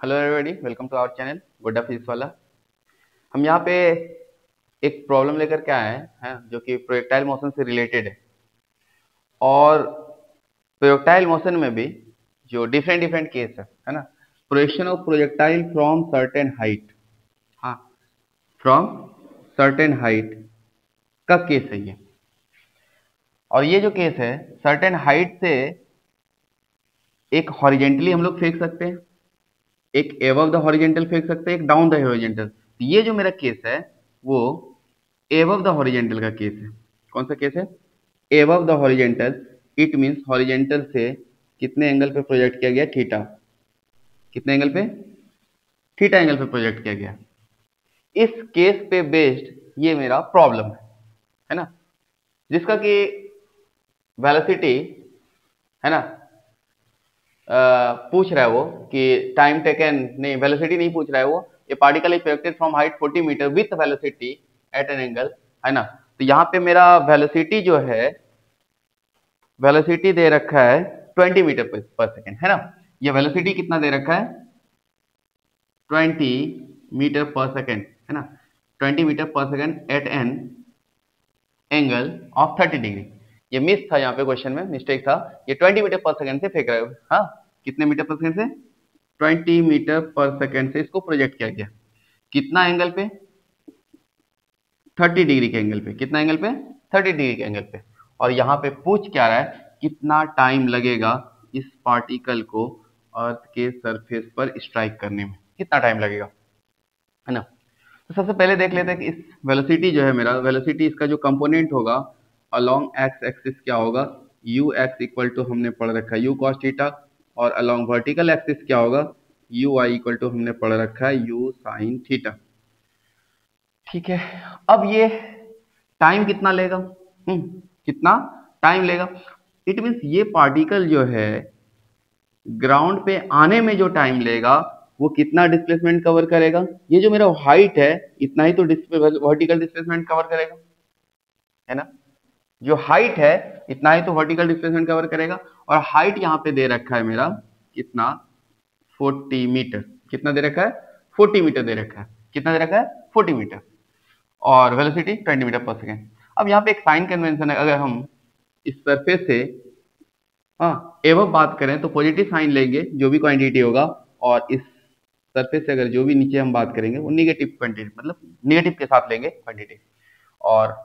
Hello everybody, welcome to our channel Godda physics वाला। हम यहाँ पे एक प्रॉब्लम लेकर के आए हैं जो कि प्रोजेक्टाइल मोशन से रिलेटेड है। और प्रोजेक्टाइल मोशन में भी जो डिफरेंट डिफरेंट केस है ना। Projection of projectile from certain height, हाँ, फ्रॉम सर्टेन हाइट का केस है ये। और ये जो केस है, सर्टेन हाइट से एक हॉरिजेंटली हम लोग फेंक सकते हैं, एक एबव द हॉरिजेंटल फेंक सकते हैं, एक डाउन द हॉरिजेंटल। ये जो मेरा केस है वो एबव द हॉरिजेंटल का केस है। कौन सा केस है? Above the horizontal. It means horizontal से कितने एंगल पे प्रोजेक्ट किया गया? थीटा। कितने एंगल पे? थीटा एंगल पे प्रोजेक्ट किया गया। इस केस पे बेस्ड ये मेरा प्रॉब्लम है ना, जिसका कि वेलोसिटी है ना, पूछ रहा है वो कि टाइम टेकन, नहीं वेलोसिटी नहीं पूछ रहा है वो। ये particle is projected from height 40 metre with velocity at an angle, है ना। तो यहाँ पे मेरा वेलोसिटी जो है, वेलोसिटी दे रखा है 20 मीटर पर सेकेंड, है ना। ये वेलोसिटी कितना दे रखा है? 20 मीटर पर सेकेंड, है ना। 20 मीटर पर second at an angle of 30 degree. ये मिस था यहाँ पे, क्वेश्चन में मिस्टेक था। ये 20 मीटर पर सेकेंड से फेंक रहे हो, हाँ। कितने मीटर पर सेकेंड से? 20 मीटर पर सेकेंड से इसको प्रोजेक्ट किया गया। कितना एंगल पे? 30 डिग्री के एंगल पे। कितना एंगल पे? 30 डिग्री के एंगल पे। और यहाँ पे पूछ क्या रहा है? कितना टाइम लगेगा इस पार्टिकल को अर्थ के सरफेस पर स्ट्राइक करने में? कितना टाइम लगेगा, है ना। तो सबसे पहले देख लेते हैं कि इस वेलोसिटी जो है मेरा, वेलोसिटी इसका जो कंपोनेंट होगा अलोंग एक्स एक्सिस क्या होगा? यू एक्स इक्वल टू हमने पढ़ रखा है यू कॉस थीटा। और अलोंग वर्टिकल एक्सिस क्या होगा? यू आई इक्वल टू हमने पढ़ रखा है यू साइन थीटा। ठीक है। अब ये टाइम कितना लेगा? कितना टाइम लेगा? इट मीन्स ये पार्टिकल जो है ग्राउंड पे आने में जो टाइम लेगा वो कितना डिस्प्लेसमेंट कवर करेगा? ये जो मेरा हाइट है इतना ही तो वर्टिकल डिस्प्लेसमेंट कवर करेगा, है ना। जो हाइट है इतना ही तो वर्टिकल डिस्प्लेसमेंट कवर करेगा। और हाइट यहाँ पे दे रखा है मेरा कितना? 40 मीटर। कितना दे रखा है? 40 मीटर दे रखा है। कितना दे रखा है? 40 मीटर। और वेलोसिटी 20 मीटर पर सेकेंड। अब यहाँ पे एक साइन कन्वेंशन है, अगर हम इस सरफेस से हाँ एवं बात करें तो पॉजिटिव साइन लेंगे जो भी क्वांटिटी होगा, और इस सरफेस से अगर जो भी नीचे हम बात करेंगे वो निगेटिव क्वांटिटी, मतलब निगेटिव के साथ लेंगे क्वांटिटी। और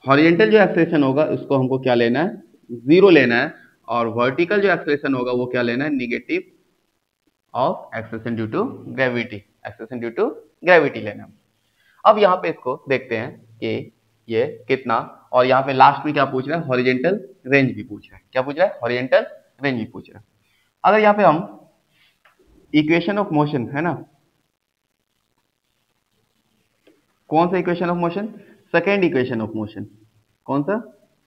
हॉरिजेंटल जो एक्सेलेरेशन होगा उसको हमको क्या लेना है? जीरो लेना है। और वर्टिकल जो एक्सेलेरेशन होगा वो क्या लेना है? Negative of acceleration due to gravity, acceleration due to gravity लेना है। अब यहाँ पे इसको देखते हैं कि ये कितना। और यहाँ पे लास्ट में क्या पूछ रहा है? हॉरिजेंटल रेंज भी पूछ रहा है। क्या पूछ रहा है? हॉरिजेंटल रेंज भी पूछ रहा है। अगर यहाँ पे हम इक्वेशन ऑफ मोशन, है ना, कौन सा equation of motion? Second equation of motion. कौन सा?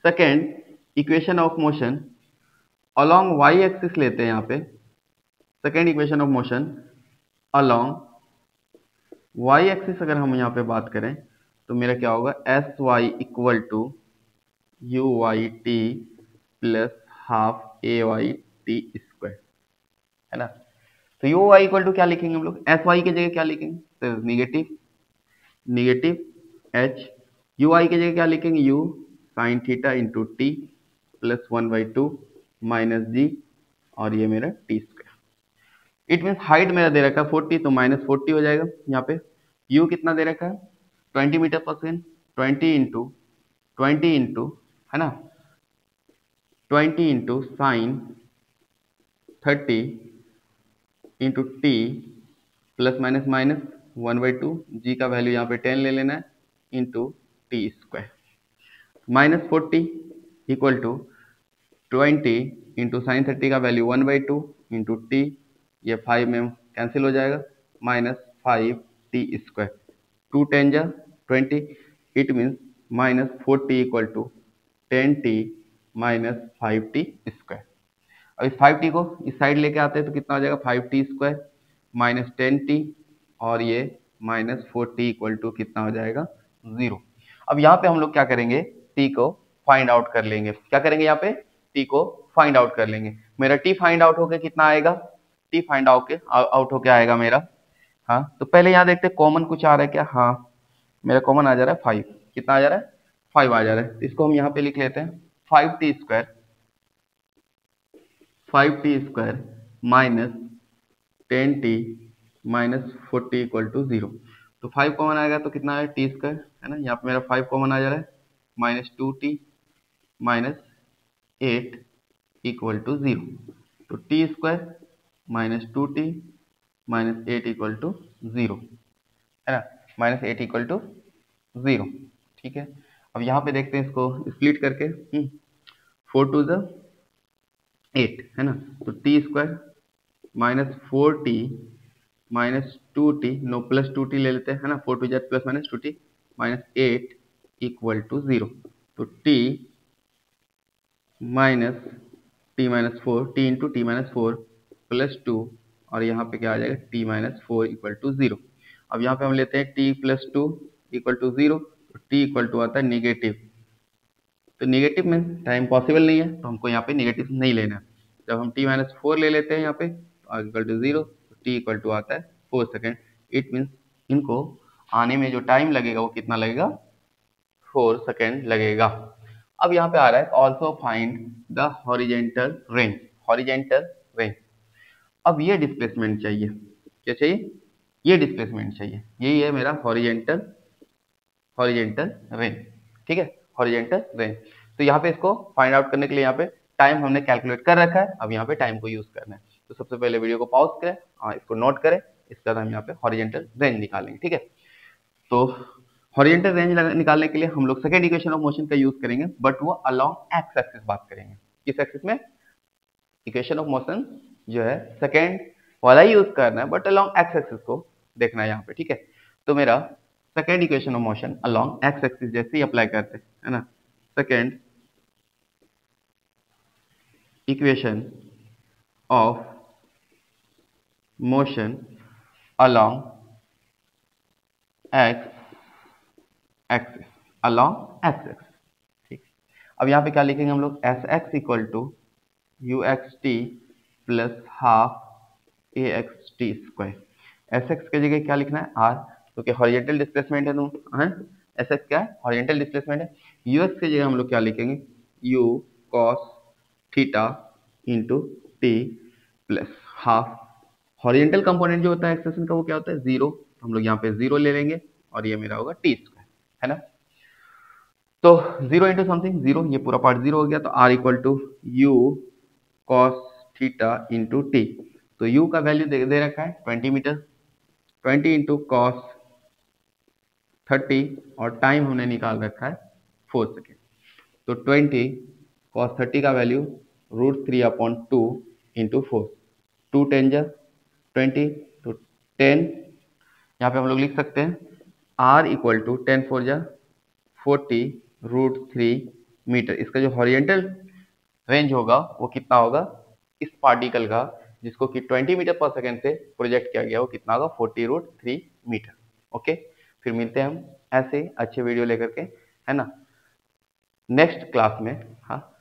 Second equation of motion along Y axis लेते हैं यहाँ पे। Second equation of motion along Y axis अगर हम यहाँ पे बात करें तो मेरा क्या होगा? S Y equal to U Y T plus half A Y T square, है ना। तो यू वाई इक्वल टू क्या लिखेंगे हम लोग? एस वाई की जगह क्या लिखेंगे? तो negative negative H. U I की जगह क्या लिखेंगे? U sine theta into T plus 1/2 minus G, और ये मेरा T square. It means height मेरा दे रखा है 40, तो -40 हो जाएगा यहाँ पे। यू कितना दे रखा है? 20 मीटर पर सेकेंड। 20 इंटू है ना, 20 into sine 30 into T plus minus minus 1/2, G का वैल्यू यहाँ पे 10 ले लेना है, into T square. -40 equal to 20 into sine 30 का वैल्यू 1/2 इंटू टी, ये 5 में कैंसिल हो जाएगा, -5 टी स्क्वायर। 2 10 जा 20। It means -40 equal to 10 T minus 5 T square. अब इस 5 टी को इस साइड लेके आते हैं तो कितना हो जाएगा? 5 टी स्क्वायर माइनस 10 टी, और ये -40 इक्वल टू कितना हो जाएगा? 0। अब यहाँ पे हम लोग क्या करेंगे? टी को फाइंड आउट कर लेंगे। क्या करेंगे? यहाँ पे टी को फाइंड आउट कर लेंगे। मेरा टी फाइंड आउट होकर कितना आएगा? टी फाइंड आउट होके आएगा मेरा। हाँ, तो पहले यहाँ देखते हैं कॉमन कुछ आ रहा है क्या। हाँ, मेरा कॉमन आ जा रहा है 5। कितना आ जा रहा है? 5 आ जा रहा है। तो इसको हम यहाँ पे लिख लेते हैं 5t² minus 10t minus 40 equal to 0। तो 5 कॉमन आएगा तो कितना है? t² है ना। यहाँ पे मेरा 5 कॉमन आ जा रहा है, minus 2t minus 8 equal to 0। तो t² minus 2t minus 8 equal to 0 है ना, माइनस 8 इक्वल टू 0। ठीक है, अब यहाँ पे देखते हैं इसको स्प्लिट करके। 4 टू द 8 है ना, तो t² minus 4t minus 2t, no plus 2t ले लेते हैं है ना, 4 two Z plus minus 2t minus 8 equal to 0। तो t minus T minus 4, T into T minus 4 plus 2, और यहाँ पे क्या आ जाएगा? t minus 4 equal to 0। अब यहाँ पे हम लेते हैं t प्लस 2 इक्वल टू 0, तो t इक्वल टू आता है नेगेटिव। तो नेगेटिव में टाइम पॉसिबल नहीं है, तो हमको यहाँ पे नेगेटिव नहीं लेना है। जब हम t माइनस 4 ले लेते हैं यहाँ पे इक्वल टू 0, तो t इक्वल टू आता है 4 सेकेंड। इट मीन्स इनको आने में जो टाइम लगेगा वो कितना लगेगा? 4 सेकेंड लगेगा। अब यहाँ पे आ रहा है also find the horizontal range. Horizontal range, अब ये डिस्प्लेसमेंट चाहिए। क्या चाहिए? ये डिस्प्लेसमेंट चाहिए। यही है मेरा हॉरिजेंटल रेंज। ठीक है, हॉरिजेंटल रेंज। तो यहाँ पे इसको फाइंड आउट करने के लिए यहाँ पे टाइम हमने कैलकुलेट कर रखा है, अब यहाँ पे टाइम को यूज करना है। तो सबसे पहले वीडियो को पॉज करें, इसको नोट करें, इसके बाद हम यहाँ पे हॉरिजेंटल रेंज निकालेंगे। ठीक है, तो हॉरिजेंटल रेंज निकालने के लिए हम लोग सेकंड इक्वेशन ऑफ मोशन का यूज करेंगे, बट वो अलोंग एक्स एक्सिस बात करेंगे। किस एक्सिस में? इक्वेशन ऑफ मोशन जो है सेकंड वाला ही यूज करना है, बट अलोंग एक्स एक्सिस को देखना है यहाँ पे। ठीक है, तो मेरा second equation of motion along X axis जैसे ही अप्लाई करते हैं है ना, second equation of motion along X axis, along X axis. ठीक, अब यहाँ पे क्या लिखेंगे हम लोग? S X equal to U X T plus half A X T square. S X की जगह क्या लिखना है? आर, क्योंकि हॉरिजेंटल डिस्प्लेसमेंट है। तुम है एस एक्स क्या है? हॉरिजेंटल डिस्प्लेसमेंट है। यू एक्स की जगह हम लोग क्या लिखेंगे? You cos theta into T plus half. Horizontal component जो होता है एक्सप्रेशन का वो क्या होता है? जीरो। हम लोग यहाँ पे जीरो ले लेंगे और ये मेरा होगा टी स्क्वायर है ना। तो जीरो इंटू समथिंग जीरो, ये पूरा पार्ट जीरो हो गया। तो R equal to U cos theta into T. तो u का वैल्यू दे रखा है 20 मीटर, 20 इंटू कॉस 30, और टाइम हमने निकाल रखा है 4 सेकेंड। तो 20 कॉस 30 का वैल्यू √3/2 इंटू 4, 2 10 जा 20, तो 10। यहाँ पे हम लोग लिख सकते हैं r इक्वल टू 10 4 जा 40 √3 मीटर। इसका जो हॉरिजेंटल रेंज होगा वो कितना होगा? इस पार्टिकल का जिसको कि 20 मीटर पर सेकेंड से प्रोजेक्ट किया गया वो कितना होगा? 40√3 मीटर। ओके, फिर मिलते हैं हम ऐसे अच्छे वीडियो लेकर के है ना नेक्स्ट क्लास में। हाँ।